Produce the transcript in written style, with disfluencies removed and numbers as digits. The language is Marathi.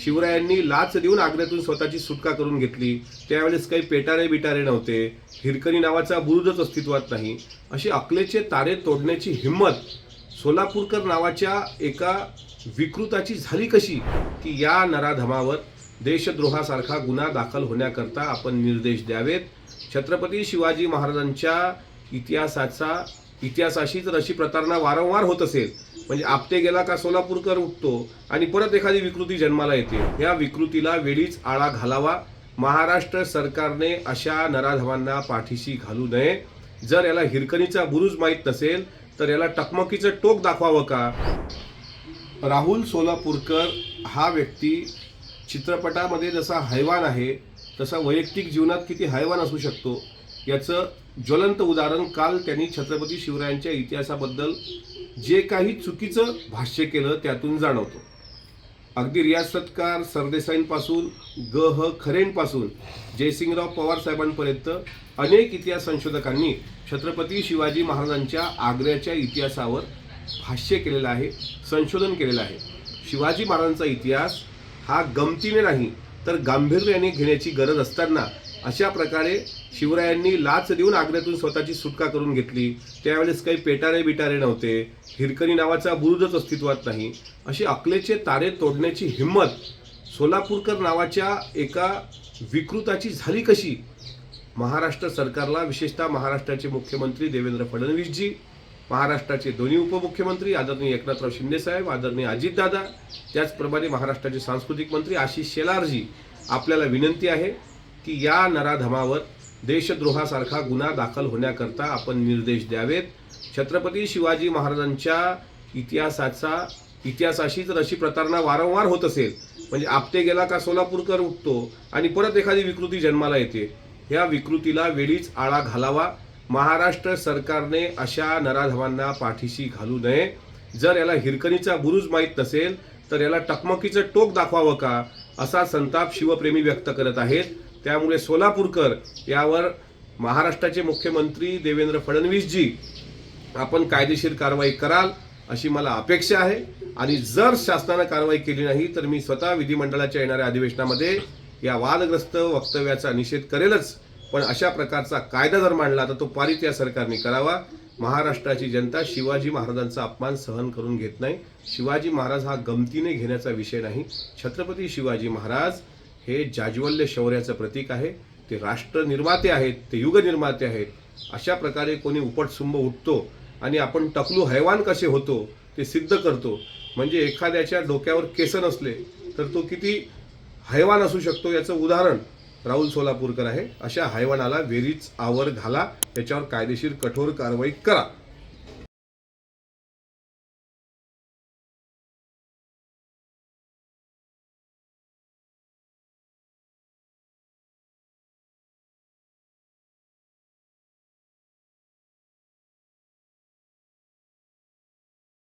शिवरायांनी लाच देऊन आग्र्यातून स्वतःची सुटका करून घेतली। त्यावेळेस काही पेटारे बिटारे नव्हते, हिरकणी नावाचा बुरुजच अस्तित्वात नाही। अशी अकलेचे तारे तोडण्याची हिंमत सोलापूरकर नावाच्या एका विकृताची झाली कशी, की या नराधमावर देशद्रोहासारखा गुन्हा दाखल होण्याकरता आपण निर्देश द्यावेत। छत्रपती शिवाजी महाराजांच्या इतिहासाशी जर अशी प्रतारणा वारंवार होत असेल, म्हणजे आपटे गेला का सोलापूरकर उठतो आणि परत एखादी विकृती जन्माला येते। या विकृतीला वेळीच आळा घालावा। महाराष्ट्र सरकारने अशा नराधमांना पाठीशी घालू नये। जर याला हिरकणीचा बुरुज माहीत नसेल तर याला टकमकीचं टोक दाखवावं का? राहुल सोलापूरकर हा व्यक्ती चित्रपटामध्ये जसा हैवान आहे तसा वैयक्तिक जीवनात किती हैवान असू शकतो याचं ज्वलंत उदाहरण काल त्यांनी छत्रपती शिवरायांच्या इतिहासाबद्दल जे काही चुकीचं भाष्य केलं त्यातून जाणवतो। अगदी रियाज सत्कार सरदेसाईंपासून ग.ह. खरेंपासून जयसिंगराव पवार साहेबांपर्यंत अनेक इतिहास संशोधकांनी छत्रपती शिवाजी महाराजांच्या आग्र्याच्या इतिहासावर भाष्य केलेलं आहे, संशोधन केलेलं आहे। शिवाजी महाराजांचा इतिहास हा गमतीने नाही तर गांभीर्याने घेण्याची गरज असताना अशा प्रकारे शिवरायांनी लाच देऊन आग्र्यातून स्वतःची सुटका करून घेतली। त्यावेळेस काही पेटारे बिटारे नव्हते, हिरकणी नावाचा बुरुजच अस्तित्वात नाही। अशी अकलेचे तारे तोडण्याची हिंमत सोलापूरकर नावाच्या एका विकृताची झाली कशी? महाराष्ट्र सरकारला, विशेषतः महाराष्ट्राचे मुख्यमंत्री देवेंद्र फडणवीसजी, महाराष्ट्राचे दोन्ही उपमुख्यमंत्री आदरणीय एकनाथराव शिंदे साहेब, आदरणीय अजितदादा, त्याचप्रमाणे महाराष्ट्राचे सांस्कृतिक मंत्री आशिष शेलारजी, आपल्याला विनंती आहे की या नराधमावर देशद्रोहासारखा गुन्हा दाखल होण्याकरता आपण निर्देश द्यावेत। छत्रपती शिवाजी महाराजांच्या इतिहासाशी जर अशी प्रतारणा वारंवार होत असेल, म्हणजे आपटे गेला का सोलापूरकर उठतो आणि परत एखादी विकृती जन्माला येते। ह्या विकृतीला वेळीच आळा घालावा। महाराष्ट्र सरकारने अशा नराधमांना पाठीशी घालू नये। जर याला हिरकणीचा बुरुज माहीत नसेल तर याला टकमकीचं टोक दाखवावं का, असा संताप शिवप्रेमी व्यक्त करत आहेत। त्यामुळे सोलापूरकर यावर महाराष्ट्राचे मुख्यमंत्री देवेंद्र फडणवीसजी आपण कायदेशीर कारवाई कराल अशी मला अपेक्षा आहे। आणि जर शासनाने कारवाई केली नाही तर मी स्वतः विधिमंडळाच्या येणाऱ्या अधिवेशनामध्ये या वादग्रस्त वक्तव्याचा निषेध करेलच। पण अशा प्रकारचा कायदा जर मांडला तर तो पारित या सरकारने करावा। महाराष्ट्राची जनता शिवाजी महाराजांचा अपमान सहन करून घेत नाही। शिवाजी महाराज हा गमतीने घेण्याचा विषय नाही। छत्रपती शिवाजी महाराज हे जाज्वल्य शौर्याचं प्रतीक आहे। ते राष्ट्र निर्माते आहेत, ते युग निर्माते आहेत। अशा प्रकारे कोणी उपटसुंब उठतो आणि आपण टकलू हैवान कसे होतो ते सिद्ध करतो। म्हणजे एखाद्याच्या डोक्यावर केस नसले तर तो किती हैवान असू शकतो याचं उदाहरण राहुल सोलापूरकर आहे। अशा हैवानाला वेळीच आवर घाला, त्याच्यावर कायदेशीर कठोर कारवाई करा।